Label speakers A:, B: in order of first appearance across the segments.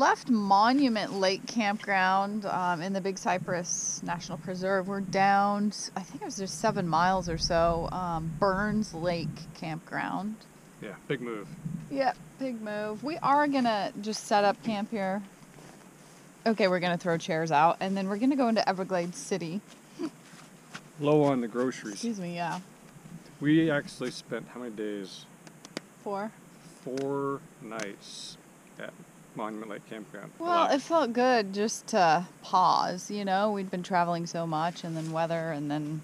A: left Monument Lake Campground in the Big Cypress National Preserve. We're down, I think it was just 7 miles or so, Burns Lake Campground.
B: Yeah, big move.
A: Yeah, big move. We are going to just set up camp here. Okay, we're going to throw chairs out, and then we're going to go into Everglades City.
B: Low on the groceries.
A: Excuse me, yeah.
B: We actually spent how many days?
A: 4.
B: 4 nights at Monument Lake Campground.
A: Well, it felt good just to pause, you know. We'd been traveling so much, and then weather, and then,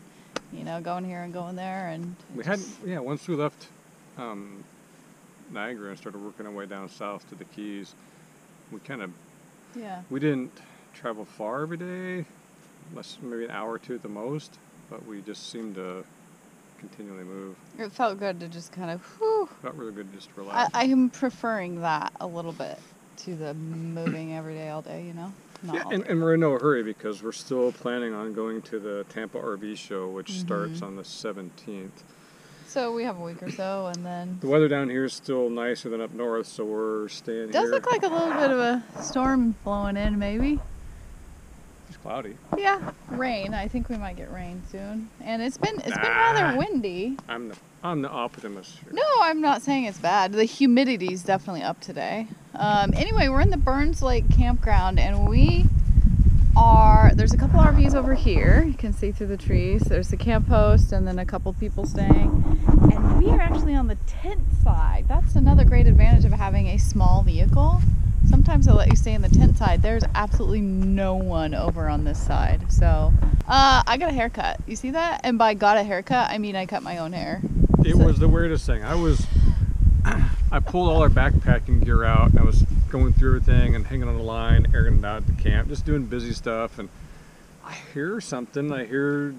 A: you know, going here and going there. And
B: once we left Niagara and started working our way down south to the Keys, we kind of, we didn't travel far every day, less maybe an hour or two at the most, but we just seemed to continually move.
A: It felt good to just kind of, whew.
B: Felt really good just to relax.
A: I am preferring that a little bit to the moving every day, all day, you know?
B: And we're in no hurry because we're still planning on going to the Tampa RV show, which starts on the 17th.
A: So we have a week or so, and then...
B: The weather down here is still nicer than up north, so we're staying here.
A: It does look like a little bit of a storm blowing in, maybe.
B: It's cloudy.
A: Yeah, rain. I think we might get rain soon. And it's been rather windy.
B: I'm the optimist here.
A: No, I'm not saying it's bad. The humidity's definitely up today. Anyway, we're in the Burns Lake Campground, and there's a couple RVs over here. You can see through the trees. There's the camp host and then a couple people staying. And we are actually on the tent side. That's another great advantage of having a small vehicle. Sometimes they'll let you stay in the tent side. There's absolutely no one over on this side. So, I got a haircut. You see that? And by got a haircut, I mean I cut my own hair.
B: It was the weirdest thing. I pulled all our backpacking gear out, and I was going through everything and hanging on the line, airing it out at the camp, just doing busy stuff, and I hear something. It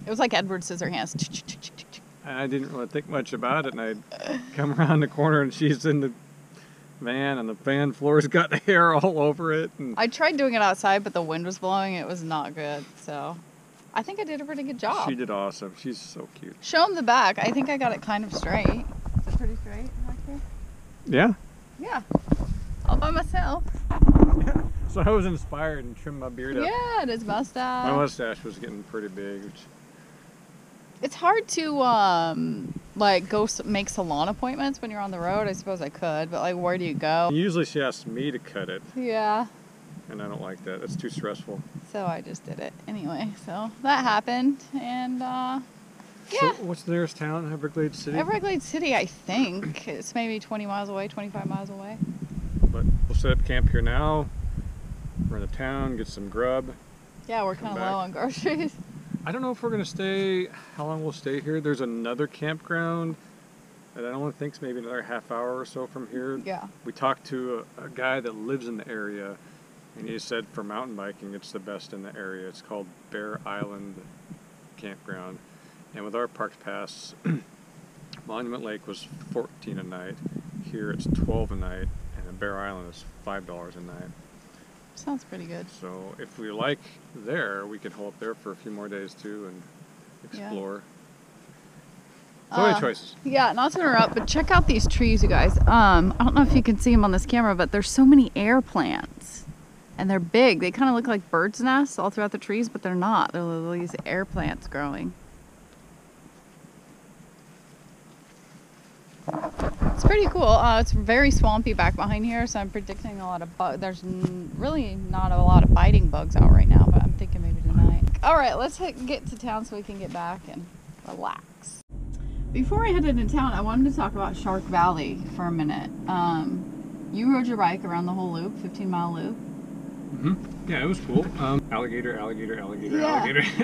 A: was like Edward Scissorhands.
B: And I didn't really think much about it, and I come around the corner, and she's in the van, and the van floor's got the hair all over it. And
A: I tried doing it outside, but the wind was blowing. It was not good, so I think I did a pretty good job.
B: She did awesome. She's so cute.
A: Show him the back. I think I got it kind of straight. Is it pretty straight back here?
B: Yeah.
A: Yeah. All by myself.
B: Yeah. So I was inspired and trimmed my beard up.
A: Yeah, and his mustache.
B: My mustache was getting pretty big.
A: It's hard to like go make salon appointments when you're on the road. I suppose I could, but like, where do you go?
B: Usually she asks me to cut it.
A: Yeah.
B: And I don't like that. That's too stressful.
A: So I just did it anyway. So that happened, and yeah.
B: So what's the nearest town? Everglades City?
A: Everglades City, I think. It's maybe 20 miles away, 25 miles away.
B: But we'll set up camp here now. Run to town, get some grub.
A: Yeah, we're kind of low on groceries.
B: I don't know if we're going to stay, how long we'll stay here. There's another campground that I only think's maybe another half hour or so from here.
A: Yeah.
B: We talked to a guy that lives in the area, and he said for mountain biking it's the best in the area. It's called Bear Island Campground. And with our park pass, Monument Lake was $14 a night. Here it's $12 a night, and at Bear Island is $5 a night.
A: Sounds pretty good.
B: So if we like there, we could hold up there for a few more days too and explore. So many choices. Yeah,
A: not to interrupt, but check out these trees, you guys. I don't know if you can see them on this camera, but there's so many air plants. And they're big. They kind of look like birds' nests all throughout the trees, but they're not. They're these air plants growing. It's pretty cool. It's very swampy back behind here, so I'm predicting a lot of bugs. There's really not a lot of biting bugs out right now, but I'm thinking maybe tonight. All right, let's get to town so we can get back and relax. Before I headed into town, I wanted to talk about Shark Valley for a minute. You rode your bike around the whole loop, 15-mile loop.
B: Mm-hmm. Yeah, it was cool. Alligator, alligator.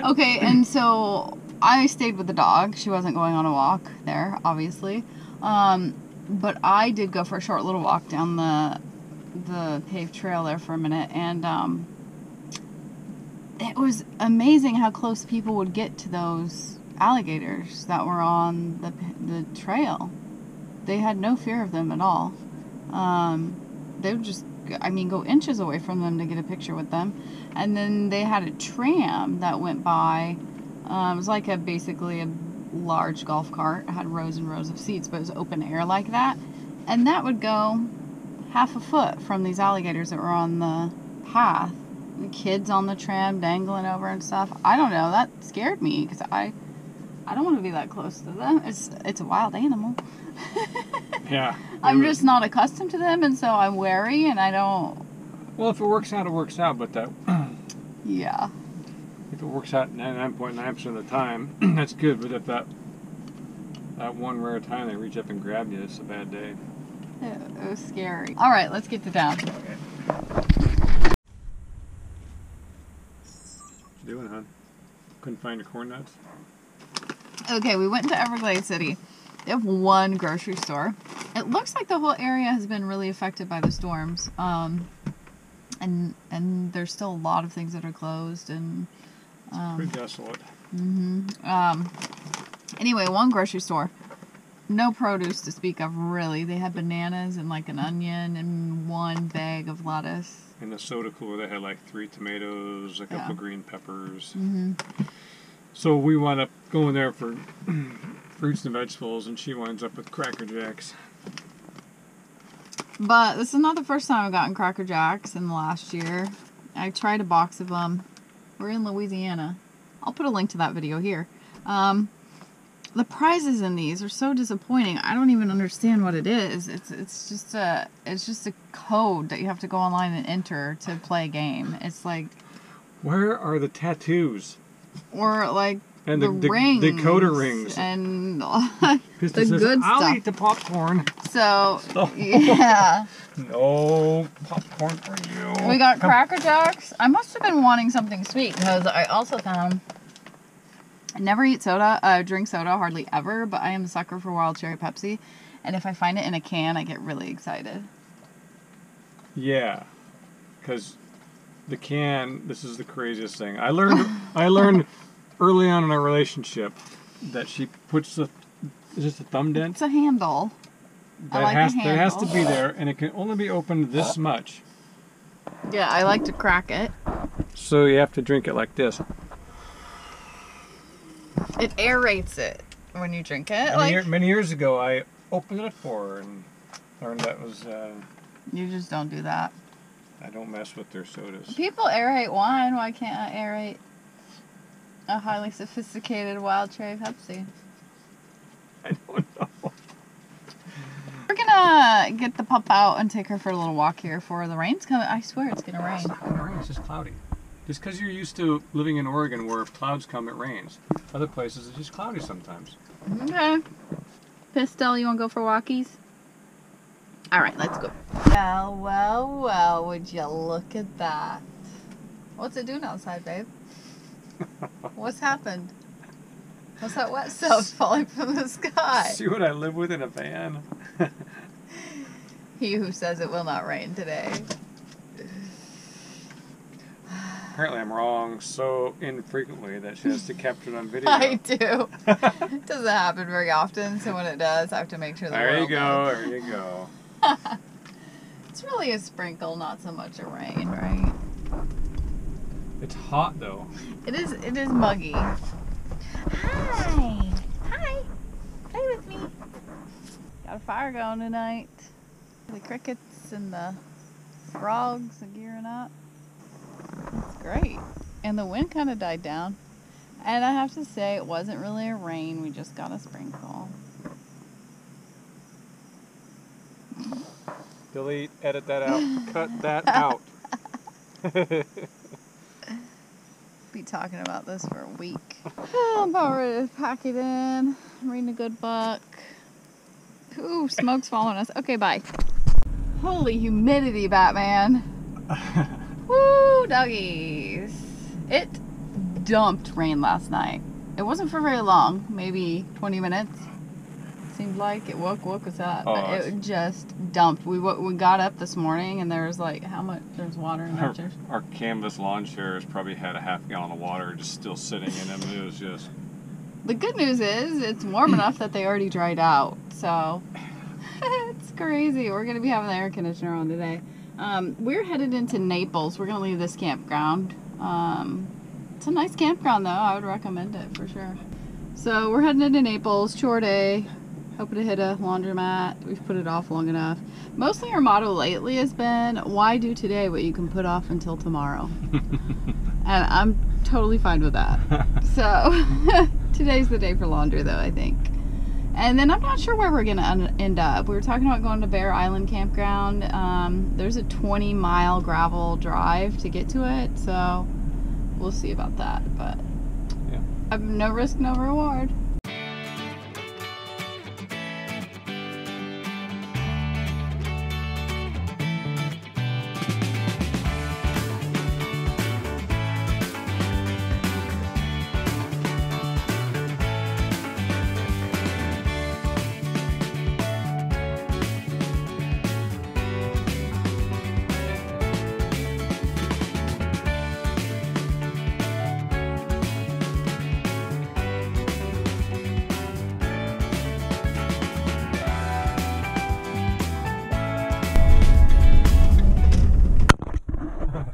A: Okay, and so I stayed with the dog. She wasn't going on a walk there, obviously. But I did go for a short little walk down the paved trail there for a minute, and it was amazing how close people would get to those alligators that were on the trail. They had no fear of them at all. They would just, go inches away from them to get a picture with them. And then they had a tram that went by. It was like basically a large golf cart. It had rows and rows of seats, but it was open air like that. And that would go half a foot from these alligators that were on the path. The kids on the tram dangling over and stuff. I don't know. That scared me because I don't want to be that close to them. It's a wild animal.
B: Yeah.
A: I'm just not accustomed to them, and so I'm wary, and I don't.
B: Well, if it works out, it works out. But that.
A: Yeah.
B: If it works out 99.9% of the time, that's good. But if that one rare time they reach up and grab you, it's a bad day.
A: It was scary. All right, let's get to town.
B: Okay. What you doing, hon? Couldn't find your corn nuts?
A: Okay, we went into Everglades City. They have one grocery store. It looks like the whole area has been really affected by the storms. And there's still a lot of things that are closed and
B: Pretty desolate.
A: Anyway, one grocery store. No produce to speak of, really. They had bananas and like an onion and one bag of lettuce.
B: In the soda cooler, they had like 3 tomatoes, a couple green peppers. So we wound up going there for fruits and vegetables, and she winds up with Cracker Jacks.
A: But this is not the first time I've gotten Cracker Jacks in the last year. I tried a box of them. We're in Louisiana. I'll put a link to that video here. The prizes in these are so disappointing. I don't even understand what it is. It's just a code that you have to go online and enter to play a game. It's like,
B: where are the tattoos?
A: Or like
B: and
A: the rings,
B: decoder rings,
A: and
B: the
A: good
B: I'll
A: stuff.
B: eat the popcorn.
A: So yeah,
B: no popcorn for you.
A: we got Cracker Jacks. I must have been wanting something sweet because I also found. I never eat soda, drink soda hardly ever, but I am a sucker for wild cherry Pepsi, and if I find it in a can, I get really excited.
B: Yeah, because the can. This is the craziest thing. I learned early on in our relationship that she puts is this a thumb dent?
A: It's a handle.
B: That has to be there, and it can only be opened this much.
A: Yeah, I like to crack it.
B: So you have to drink it like this.
A: It aerates it when you drink it.
B: Many years ago, I opened it for her and learned that was.
A: You just don't do that.
B: I don't mess with their sodas.
A: People aerate wine. Why can't I aerate a highly sophisticated wild cherry Pepsi?
B: I don't know.
A: We're gonna get the pup out and take her for a little walk here before the rain's coming. I swear it's gonna rain.
B: It's not gonna rain. It's just cloudy. Just because you're used to living in Oregon where if clouds come, it rains. Other places, it's just cloudy sometimes.
A: Okay. Pistol, you want to go for walkies? All right, let's go. Well, well, well, would you look at that? What's it doing outside, babe? What's happened? What's that wet stuff falling from the sky?
B: See what I live with in a van?
A: He who says it will not rain today.
B: Apparently I'm wrong so infrequently that she has to capture it on video.
A: I do. It doesn't happen very often, so when it does, I have to make sure the world knows.
B: There you go.
A: It's really a sprinkle, not so much a rain, right?
B: It's hot though.
A: It is muggy. Hi. Hi. Play with me. Got a fire going tonight. The crickets and the frogs are gearing up. It's great. And the wind kind of died down. And I have to say, it wasn't really a rain. We just got a sprinkle.
B: Delete, edit that out, cut that out.
A: Be talking about this for a week. I'm about ready to pack it in. I'm reading a good book. Ooh, smoke's following us. Okay, bye. Holy humidity, Batman. Woo, doggies. It dumped rain last night. It wasn't for very long, maybe 20 minutes. Seemed like it woke us up.
B: Oh,
A: but it just dumped. We got up this morning and there was like, how much? There's water in there.
B: Our canvas lawn chairs probably had a half gallon of water just still sitting in them. It was just...
A: The good news is it's warm enough that they already dried out. So it's crazy. We're going to be having the air conditioner on today. We're headed into Naples. We're going to leave this campground. It's a nice campground though. I would recommend it for sure. So we're heading into Naples, chore day. hoping to hit a laundromat. We've put it off long enough. Mostly our motto lately has been, why do today what you can put off until tomorrow? And I'm totally fine with that. So today's the day for laundry though, I think. And then I'm not sure where we're gonna end up. We were talking about going to Bear Island Campground. There's a 20-mile gravel drive to get to it, so we'll see about that. But
B: yeah,
A: I've no risk, no reward.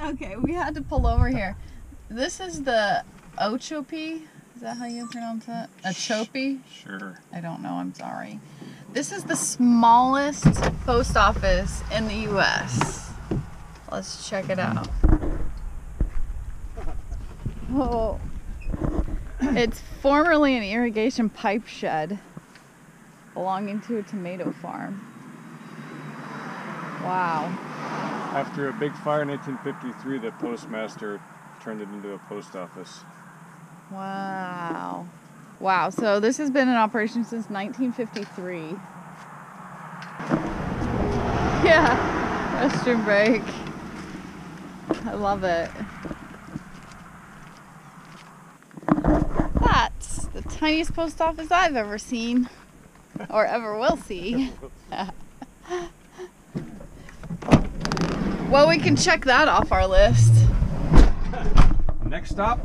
A: Okay, we had to pull over here. This is the Ochope. Is that how you pronounce it? Ochope?
B: sure.
A: I don't know, I'm sorry. This is the smallest post office in the U.S. Let's check it out. Oh. It's formerly an irrigation pipe shed belonging to a tomato farm. Wow.
B: After a big fire in 1853, the postmaster turned it into a post office.
A: Wow. Wow, so this has been in operation since 1953. Yeah, restroom break. I love it. That's the tiniest post office I've ever seen, or ever will see. Well, we can check that off our list.
B: Next stop,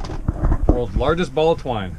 B: world's largest ball of twine.